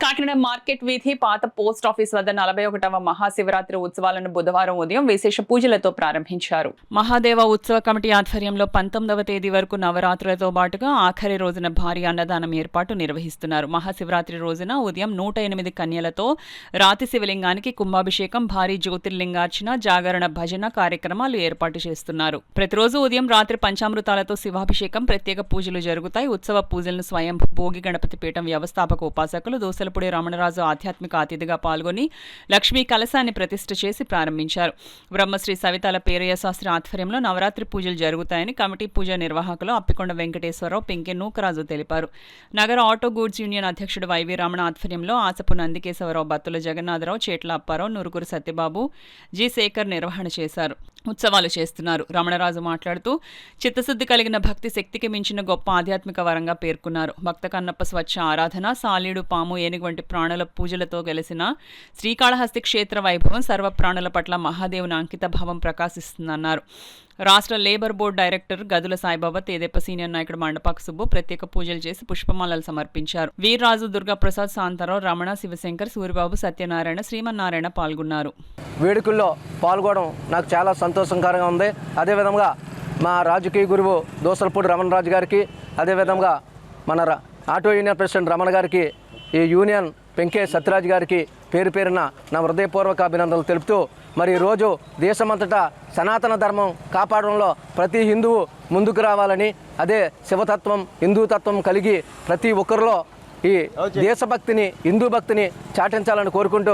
Kakinada market వీధి పాత post office వద్ద 41వ మహాశివరాత్రి ఉత్సవాలను బుధవారం ఉదయం విశేష పూజలతో ప్రారంభించారు. మహాదేవ ఉత్సవ కమిటీ ఆధ్వర్యంలో 19వ తేదీ వరకు నవరాత్రులతో పాటుగా ఆఖరి రోజున భారీ అన్నదానం ఏర్పాటు నిర్వహిస్తున్నారు. మహాశివరాత్రి రోజున ఉదయం 108 కన్యలతో రాతి శివలింగానికి కుంభాభిషేకం, భారీ జ్యోతిర్లింగార్చన, జాగరణ, భజన కార్యక్రమాలు ఏర్పాటు చేస్తున్నారు. ప్రతిరోజు ఉదయం రాత్రి పంచామృతాలతో శివాభిషేకం, ప్రత్యేక పూజలు జరుగుతాయి. ఉత్సవ పూజలను స్వయంభూ భోగి గణపతి పీఠం వ్యవస్థాపక ఉపాసకులు దోసలపూడి రమణరాజు ఆధ్యాత్మిక అతిథిగా పాల్గొని లక్ష్మీ కలశాన్ని ప్రతిష్ఠ చేసి ప్రారంభించారు. బ్రహ్మశ్రీ సవితాల పేరయ్య శాస్త్రి ఆధ్వర్యంలో నవరాత్రి పూజలు జరుగుతాయని కమిటీ పూజా నిర్వాహకులు అప్పికొండ వెంకటేశ్వరరావు, పింకె నూకరాజు తెలిపారు. నగర ఆటో గూడ్స్ యూనియన్ అధ్యక్షుడు వైవి రమణ ఆధ్వర్యంలో ఆసపు నందికేశవరావు, బత్తుల జగన్నాథరావు, చేట్ల అప్పారావు, నురుగురు సత్యబాబు, జి శేఖర్ నిర్వహణ చేశారు. ఉత్సవాలు చేస్తున్నారు. రమణరాజు మాట్లాడుతూ చిత్తశుద్ధి కలిగిన భక్తి శక్తికి మించిన గొప్ప ఆధ్యాత్మిక వరంగా పేర్కొన్నారు. భక్త కన్నప్ప స్వచ్ఛ ఆరాధన, సాలీడు, పాము, ఏనుగు వంటి ప్రాణుల పూజలతో గెలిసిన శ్రీకాళహస్తి క్షేత్ర వైభవం సర్వ ప్రాణుల పట్ల మహాదేవుని అంకిత భావం ప్రకాశిస్తుందన్నారు. రాష్ట్ర లేబర్ బోర్డు డైరెక్టర్ గదుల సాయిబాబా, తేదేప సీనియర్ నాయకుడు మండపాక సుబ్బు ప్రత్యేక పూజలు చేసి పుష్పమాలలు సమర్పించారు. వీర్రాజు, దుర్గాప్రసాద్, శాంతారావు, రమణ, శివశంకర్, సూరిబాబు, సత్యనారాయణ, శ్రీమన్నారాయణ పాల్గొన్నారు. వేడుకల్లో పాల్గొనడం నాకు చాలా సంతోషకరంగా ఉంది. అదేవిధంగా మా రాజకీయ గురువు దోసలపూడి రమణరాజు గారికి, అదేవిధంగా మన ఆటో యూనియన్ ప్రెసిడెంట్ రమణ గారికి, ఈ యూనియన్ పెంకే సత్యరాజు గారికి పేరు పేరున నా హృదయపూర్వక అభినందనలు తెలుపుతూ, మరి ఈరోజు దేశమంతటా సనాతన ధర్మం కాపాడంలో ప్రతి హిందువు ముందుకు రావాలని, అదే శివతత్వం, హిందూతత్వం కలిగి ప్రతి ఒక్కరిలో ఈ దేశభక్తిని, హిందూ భక్తిని చాటించాలని కోరుకుంటూ